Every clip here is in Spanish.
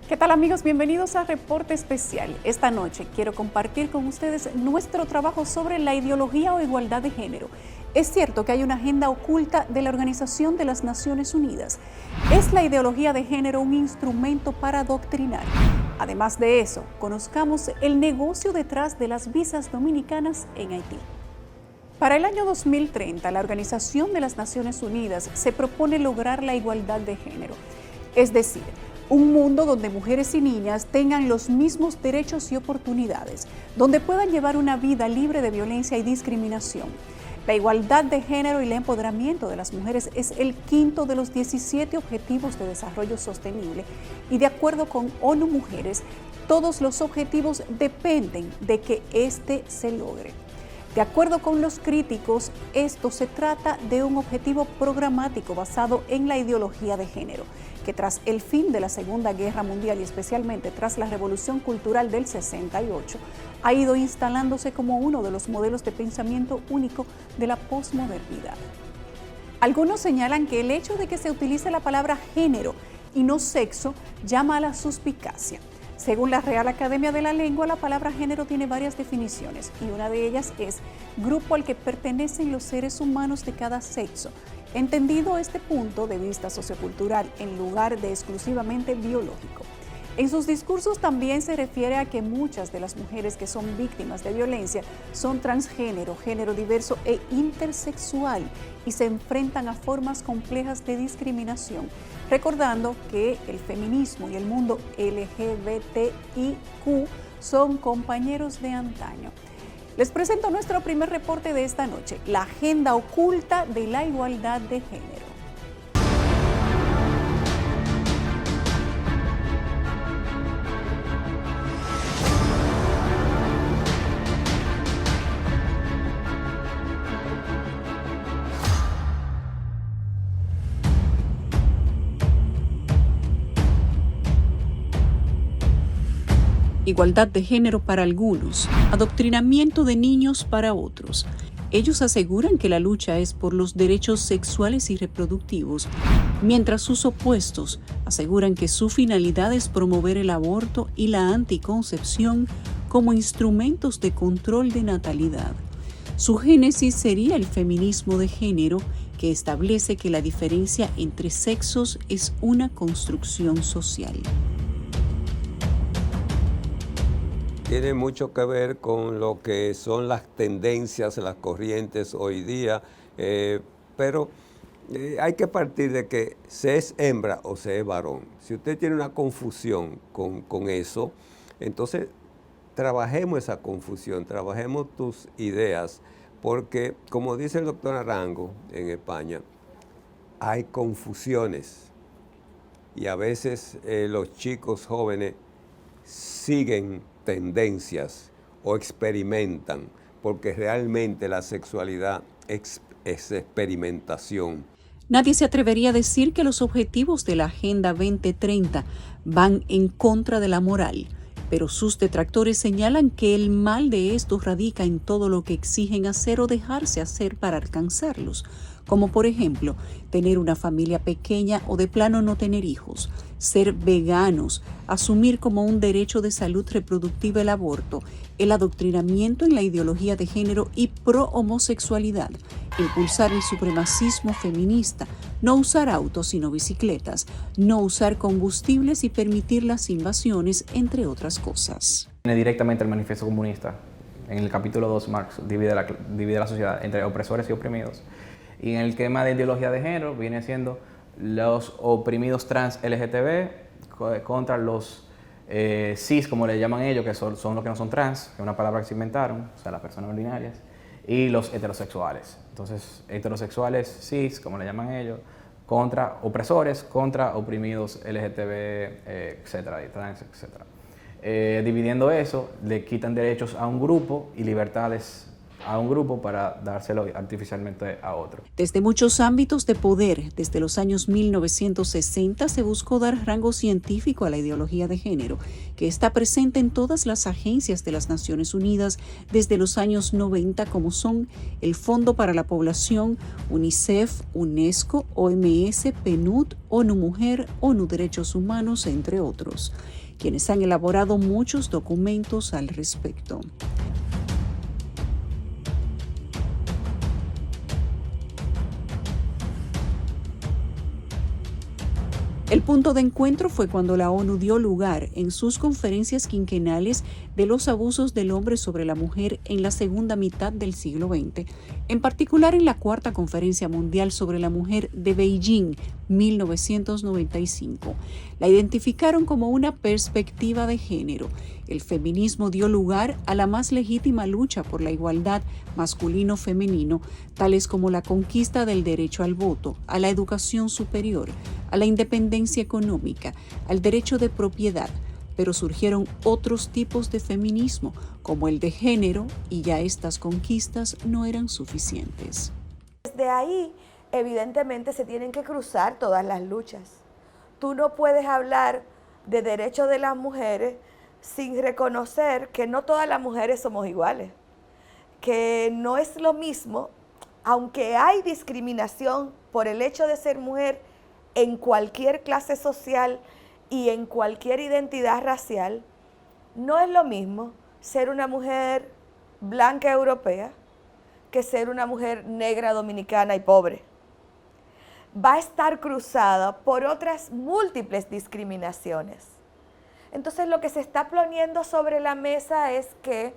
¿Qué tal, amigos? Bienvenidos a Reporte Especial. Esta noche quiero compartir con ustedes nuestro trabajo sobre la ideología o igualdad de género. Es cierto que hay una agenda oculta de la Organización de las Naciones Unidas. ¿Es la ideología de género un instrumento para adoctrinar? Además de eso, conozcamos el negocio detrás de las visas dominicanas en Haití. Para el año 2030, la Organización de las Naciones Unidas se propone lograr la igualdad de género. Es decir, un mundo donde mujeres y niñas tengan los mismos derechos y oportunidades, donde puedan llevar una vida libre de violencia y discriminación. La igualdad de género y el empoderamiento de las mujeres es el quinto de los 17 Objetivos de Desarrollo Sostenible y, de acuerdo con ONU Mujeres, todos los objetivos dependen de que este se logre. De acuerdo con los críticos, esto se trata de un objetivo programático basado en la ideología de género, que tras el fin de la Segunda Guerra Mundial y especialmente tras la Revolución Cultural del 68, ha ido instalándose como uno de los modelos de pensamiento único de la posmodernidad. Algunos señalan que el hecho de que se utilice la palabra género y no sexo llama a la suspicacia. Según la Real Academia de la Lengua, la palabra género tiene varias definiciones y una de ellas es grupo al que pertenecen los seres humanos de cada sexo, entendido este punto de vista sociocultural en lugar de exclusivamente biológico. En sus discursos también se refiere a que muchas de las mujeres que son víctimas de violencia son transgénero, género diverso e intersexual y se enfrentan a formas complejas de discriminación, recordando que el feminismo y el mundo LGBTIQ son compañeros de antaño. Les presento nuestro primer reporte de esta noche, la agenda oculta de la igualdad de género. Igualdad de género para algunos, adoctrinamiento de niños para otros. Ellos aseguran que la lucha es por los derechos sexuales y reproductivos, mientras sus opuestos aseguran que su finalidad es promover el aborto y la anticoncepción como instrumentos de control de natalidad. Su génesis sería el feminismo de género, que establece que la diferencia entre sexos es una construcción social. Tiene mucho que ver con lo que son las tendencias, las corrientes hoy día, pero hay que partir de que se es hembra o se es varón. Si usted tiene una confusión con eso, entonces trabajemos esa confusión, trabajemos tus ideas, porque como dice el doctor Arango en España, hay confusiones y a veces los chicos jóvenes siguen tendencias o experimentan, porque realmente la sexualidad es experimentación. Nadie se atrevería a decir que los objetivos de la Agenda 2030 van en contra de la moral, pero sus detractores señalan que el mal de estos radica en todo lo que exigen hacer o dejarse hacer para alcanzarlos, como por ejemplo, tener una familia pequeña o de plano no tener hijos, ser veganos, asumir como un derecho de salud reproductiva el aborto, el adoctrinamiento en la ideología de género y pro-homosexualidad, impulsar el supremacismo feminista, no usar autos sino bicicletas, no usar combustibles y permitir las invasiones, entre otras cosas. Viene directamente el Manifiesto Comunista. En el capítulo 2, Marx divide la sociedad entre opresores y oprimidos. Y en el tema de ideología de género viene siendo los oprimidos trans LGTB contra los cis, como le llaman ellos, que son los que no son trans, que es una palabra que se inventaron, o sea, las personas no binarias, y los heterosexuales. Entonces, heterosexuales cis, como le llaman ellos, contra opresores, contra oprimidos LGTB, etcétera, y trans, etcétera. Dividiendo eso, le quitan derechos a un grupo y libertades a un grupo para dárselo artificialmente a otro. Desde muchos ámbitos de poder, desde los años 1960 se buscó dar rango científico a la ideología de género, que está presente en todas las agencias de las Naciones Unidas desde los años 90, como son el Fondo para la Población, UNICEF, UNESCO, OMS, PNUD, ONU Mujer, ONU Derechos Humanos, entre otros, quienes han elaborado muchos documentos al respecto. El punto de encuentro fue cuando la ONU dio lugar en sus conferencias quinquenales de los abusos del hombre sobre la mujer en la segunda mitad del siglo XX, en particular en la Cuarta Conferencia Mundial sobre la Mujer de Beijing, 1995. La identificaron como una perspectiva de género. El feminismo dio lugar a la más legítima lucha por la igualdad masculino-femenino, tales como la conquista del derecho al voto, a la educación superior, a la independencia económica, al derecho de propiedad, pero surgieron otros tipos de feminismo, como el de género, y ya estas conquistas no eran suficientes. Desde ahí, evidentemente, se tienen que cruzar todas las luchas. Tú no puedes hablar de derechos de las mujeres sin reconocer que no todas las mujeres somos iguales, que no es lo mismo, aunque hay discriminación por el hecho de ser mujer en cualquier clase social y en cualquier identidad racial, no es lo mismo ser una mujer blanca europea que ser una mujer negra dominicana y pobre. Va a estar cruzada por otras múltiples discriminaciones. Entonces lo que se está poniendo sobre la mesa es que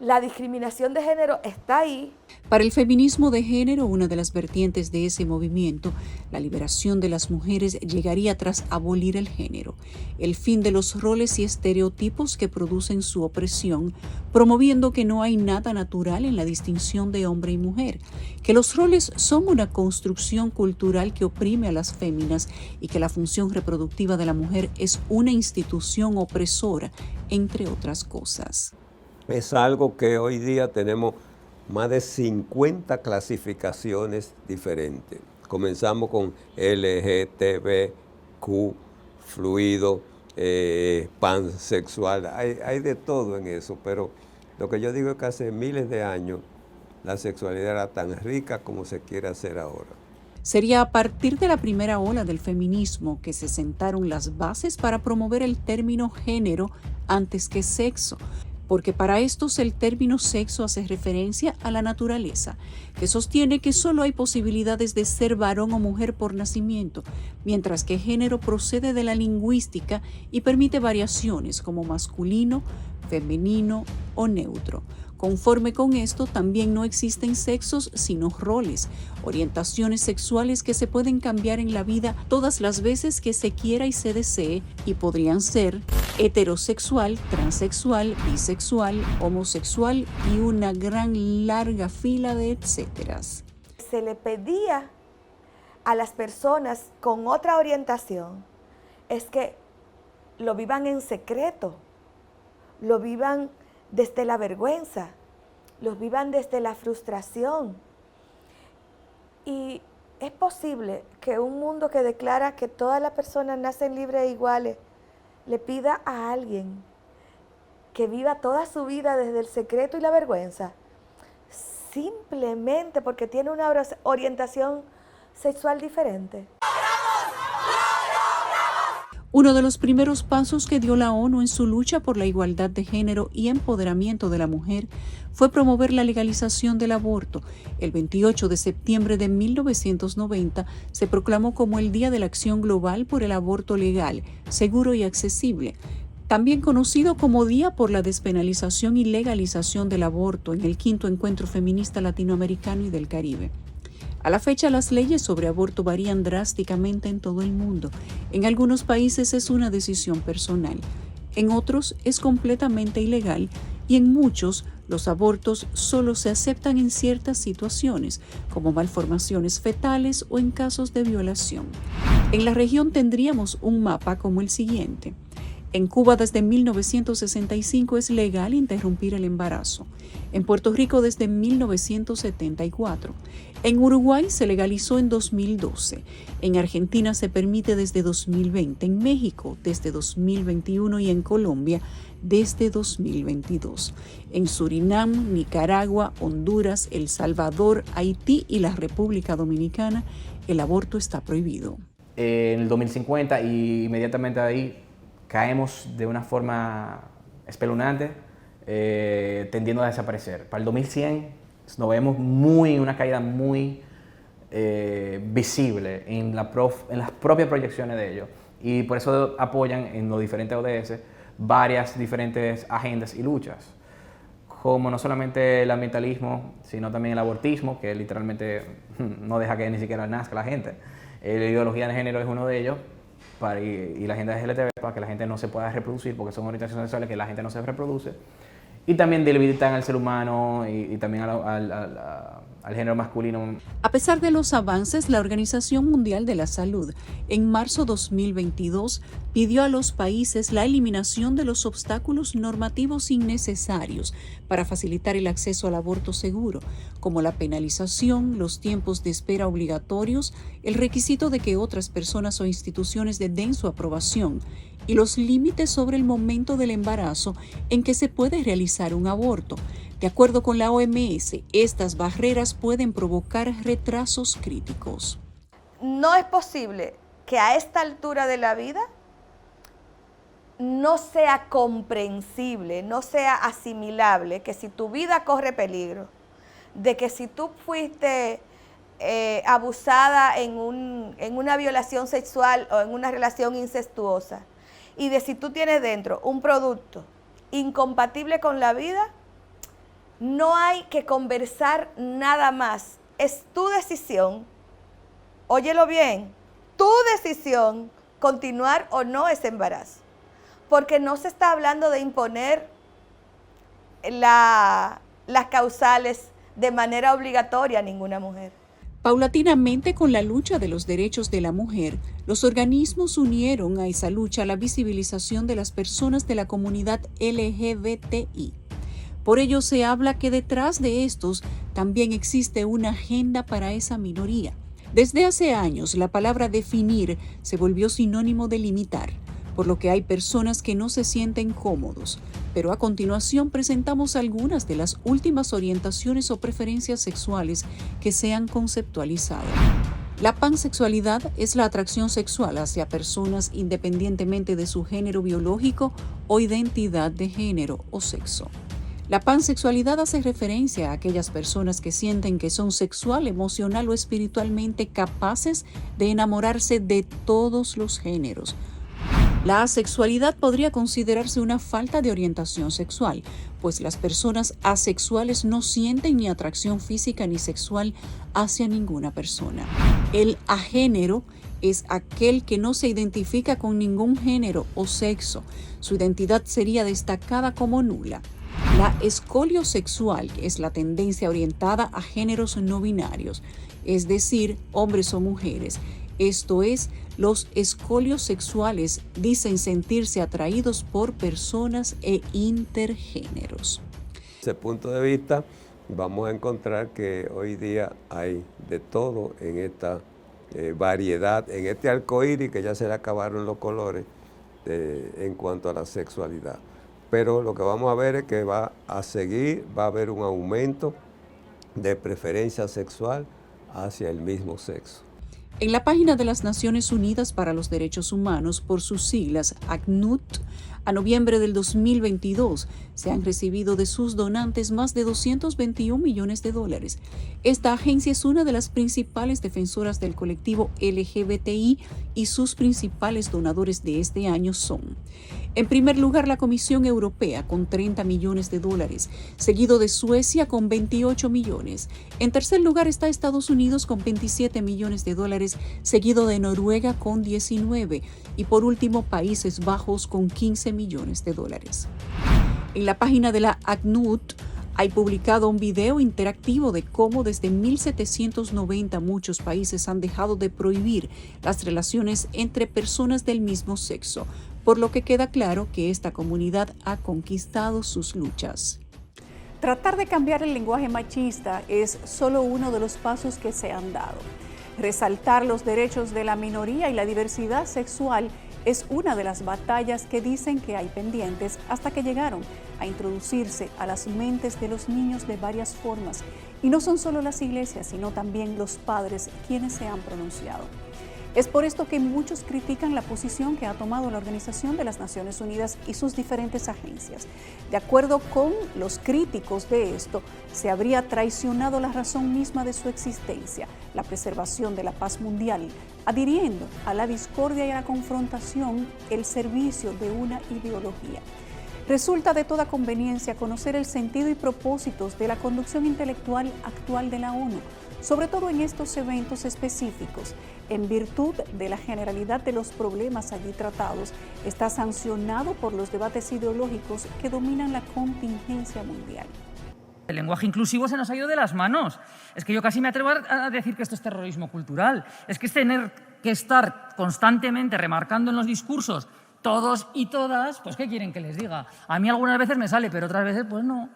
la discriminación de género está ahí. Para el feminismo de género, una de las vertientes de ese movimiento, la liberación de las mujeres llegaría tras abolir el género, el fin de los roles y estereotipos que producen su opresión, promoviendo que no hay nada natural en la distinción de hombre y mujer, que los roles son una construcción cultural que oprime a las féminas y que la función reproductiva de la mujer es una institución opresora, entre otras cosas. Es algo que hoy día tenemos más de 50 clasificaciones diferentes. Comenzamos con LGTBQ, fluido, pansexual, hay de todo en eso, pero lo que yo digo es que hace miles de años la sexualidad era tan rica como se quiere hacer ahora. Sería a partir de la primera ola del feminismo que se sentaron las bases para promover el término género antes que sexo, porque para estos el término sexo hace referencia a la naturaleza, que sostiene que solo hay posibilidades de ser varón o mujer por nacimiento, mientras que género procede de la lingüística y permite variaciones como masculino, femenino o neutro. Conforme con esto, también no existen sexos sino roles, orientaciones sexuales que se pueden cambiar en la vida todas las veces que se quiera y se desee, y podrían ser heterosexual, transexual, bisexual, homosexual y una gran larga fila de etcéteras. Se le pedía a las personas con otra orientación es que lo vivan en secreto, lo vivan desde la vergüenza, los vivan desde la frustración. Y es posible que un mundo que declara que todas las personas nacen libres e iguales le pida a alguien que viva toda su vida desde el secreto y la vergüenza, simplemente porque tiene una orientación sexual diferente. Uno de los primeros pasos que dio la ONU en su lucha por la igualdad de género y empoderamiento de la mujer fue promover la legalización del aborto. El 28 de septiembre de 1990 se proclamó como el Día de la Acción Global por el Aborto Legal, Seguro y Accesible, también conocido como Día por la Despenalización y Legalización del Aborto en el Quinto Encuentro Feminista Latinoamericano y del Caribe. A la fecha, las leyes sobre aborto varían drásticamente en todo el mundo. En algunos países es una decisión personal, en otros es completamente ilegal y en muchos los abortos solo se aceptan en ciertas situaciones, como malformaciones fetales o en casos de violación. En la región tendríamos un mapa como el siguiente. En Cuba desde 1965 es legal interrumpir el embarazo. En Puerto Rico desde 1974. En Uruguay se legalizó en 2012. En Argentina se permite desde 2020. En México desde 2021 y en Colombia desde 2022. En Surinam, Nicaragua, Honduras, El Salvador, Haití y la República Dominicana el aborto está prohibido. En el 2050 y inmediatamente ahí caemos de una forma espeluznante, tendiendo a desaparecer. Para el 2100 nos vemos una caída muy visible en las propias proyecciones de ellos. Y por eso apoyan en los diferentes ODS varias diferentes agendas y luchas, como no solamente el ambientalismo, sino también el abortismo, que literalmente no deja que ni siquiera nazca la gente. La ideología de género es uno de ellos, y la agenda LGTB, para que la gente no se pueda reproducir, porque son orientaciones sexuales que la gente no se reproduce. Y también debilitan al ser humano y también al género masculino. A pesar de los avances, la Organización Mundial de la Salud en marzo 2022 pidió a los países la eliminación de los obstáculos normativos innecesarios para facilitar el acceso al aborto seguro, como la penalización, los tiempos de espera obligatorios, el requisito de que otras personas o instituciones den su aprobación y los límites sobre el momento del embarazo en que se puede realizar un aborto. De acuerdo con la OMS, estas barreras pueden provocar retrasos críticos. No es posible que a esta altura de la vida no sea comprensible, no sea asimilable que si tu vida corre peligro, de que si tú fuiste abusada en una violación sexual o en una relación incestuosa, y de si tú tienes dentro un producto incompatible con la vida, no hay que conversar nada más. Es tu decisión, óyelo bien, tu decisión continuar o no ese embarazo. Porque no se está hablando de imponer las causales de manera obligatoria a ninguna mujer. Paulatinamente, con la lucha de los derechos de la mujer, los organismos unieron a esa lucha la visibilización de las personas de la comunidad LGBTI. Por ello se habla que detrás de estos también existe una agenda para esa minoría. Desde hace años, la palabra definir se volvió sinónimo de limitar, por lo que hay personas que no se sienten cómodos. Pero a continuación presentamos algunas de las últimas orientaciones o preferencias sexuales que se han conceptualizado. La pansexualidad es la atracción sexual hacia personas independientemente de su género biológico o identidad de género o sexo. La pansexualidad hace referencia a aquellas personas que sienten que son sexual, emocional o espiritualmente capaces de enamorarse de todos los géneros. La asexualidad podría considerarse una falta de orientación sexual, pues las personas asexuales no sienten ni atracción física ni sexual hacia ninguna persona. El agénero es aquel que no se identifica con ningún género o sexo. Su identidad sería destacada como nula. La escoliosexual es la tendencia orientada a géneros no binarios, es decir, hombres o mujeres. Esto es, los escoliosexuales dicen sentirse atraídos por personas e intergéneros. Desde ese punto de vista, vamos a encontrar que hoy día hay de todo en esta variedad, en este arcoíris que ya se le acabaron los colores en cuanto a la sexualidad. Pero lo que vamos a ver es que va a haber un aumento de preferencia sexual hacia el mismo sexo. En la página de las Naciones Unidas para los Derechos Humanos, por sus siglas ACNUD, a noviembre del 2022 se han recibido de sus donantes más de $221 millones. Esta agencia es una de las principales defensoras del colectivo LGBTI y sus principales donadores de este año son: en primer lugar, la Comisión Europea con $30 millones, seguido de Suecia con 28 millones. En tercer lugar está Estados Unidos con $27 millones, seguido de Noruega con 19 y por último Países Bajos con $15 millones. En la página de la ACNUD hay publicado un video interactivo de cómo desde 1790 muchos países han dejado de prohibir las relaciones entre personas del mismo sexo. por lo que queda claro que esta comunidad ha conquistado sus luchas. Tratar de cambiar el lenguaje machista es solo uno de los pasos que se han dado. Resaltar los derechos de la minoría y la diversidad sexual es una de las batallas que dicen que hay pendientes hasta que llegaron a introducirse a las mentes de los niños de varias formas. Y no son solo las iglesias, sino también los padres quienes se han pronunciado. Es por esto que muchos critican la posición que ha tomado la Organización de las Naciones Unidas y sus diferentes agencias. De acuerdo con los críticos de esto, se habría traicionado la razón misma de su existencia, la preservación de la paz mundial, adhiriendo a la discordia y a la confrontación el servicio de una ideología. Resulta de toda conveniencia conocer el sentido y propósitos de la conducción intelectual actual de la ONU, sobre todo en estos eventos específicos. En virtud de la generalidad de los problemas allí tratados, está sancionado por los debates ideológicos que dominan la contingencia mundial. El lenguaje inclusivo se nos ha ido de las manos. Es que yo casi me atrevo a decir que esto es terrorismo cultural. Es que es tener que estar constantemente remarcando en los discursos todos y todas, pues ¿qué quieren que les diga? A mí algunas veces me sale, pero otras veces pues no.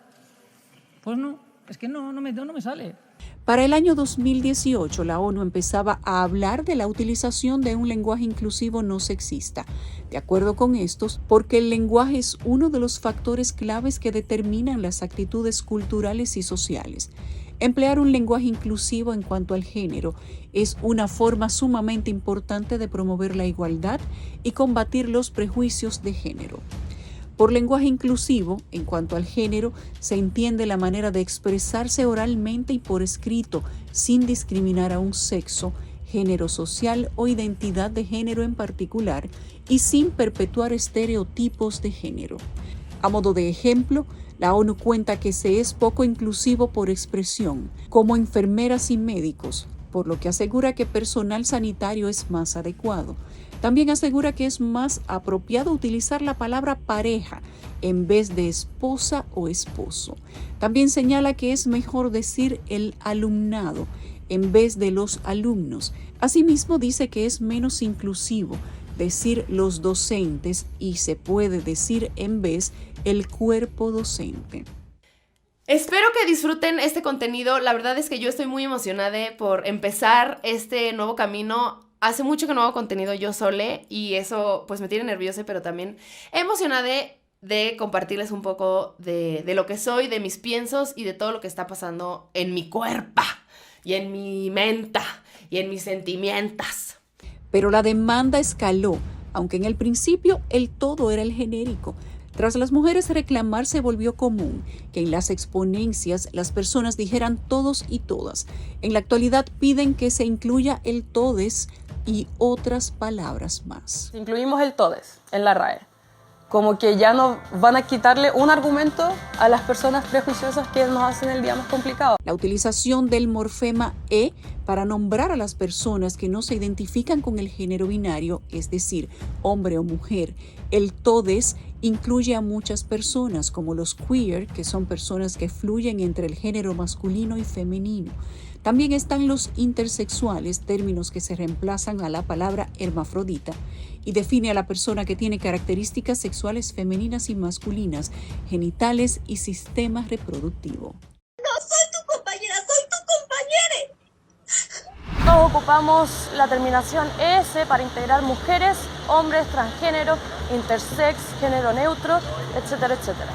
Pues no, es que no me sale. Para el año 2018, la ONU empezaba a hablar de la utilización de un lenguaje inclusivo no sexista. De acuerdo con estos, porque el lenguaje es uno de los factores claves que determinan las actitudes culturales y sociales. Emplear un lenguaje inclusivo en cuanto al género es una forma sumamente importante de promover la igualdad y combatir los prejuicios de género. Por lenguaje inclusivo, en cuanto al género, se entiende la manera de expresarse oralmente y por escrito, sin discriminar a un sexo, género social o identidad de género en particular, y sin perpetuar estereotipos de género. A modo de ejemplo, la ONU cuenta que se es poco inclusivo por expresión, como enfermeras y médicos, por lo que asegura que personal sanitario es más adecuado. También asegura que es más apropiado utilizar la palabra pareja en vez de esposa o esposo. También señala que es mejor decir el alumnado en vez de los alumnos. Asimismo, dice que es menos inclusivo decir los docentes y se puede decir en vez el cuerpo docente. Espero que disfruten este contenido. La verdad es que yo estoy muy emocionada por empezar este nuevo camino. Hace mucho que no hago contenido yo sola y eso pues me tiene nerviosa, pero también emocionada de compartirles un poco de lo que soy, de mis piensos y de todo lo que está pasando en mi cuerpo y en mi mente y en mis sentimientos. Pero la demanda escaló, aunque en el principio el todo era el genérico. Tras las mujeres reclamar, se volvió común que en las exponencias las personas dijeran todos y todas. En la actualidad piden que se incluya el todes y otras palabras más. Incluimos el todes en la RAE. Como que ya no van a quitarle un argumento a las personas prejuiciosas que nos hacen el día más complicado. La utilización del morfema E para nombrar a las personas que no se identifican con el género binario, es decir, hombre o mujer. El todes incluye a muchas personas, como los queer, que son personas que fluyen entre el género masculino y femenino. También están los intersexuales, términos que se reemplazan a la palabra hermafrodita y define a la persona que tiene características sexuales femeninas y masculinas, genitales y sistema reproductivo. No soy tu compañera, soy tu compañera. Todos ocupamos la terminación ES para integrar mujeres, hombres, transgénero, intersex, género neutro, etcétera, etcétera.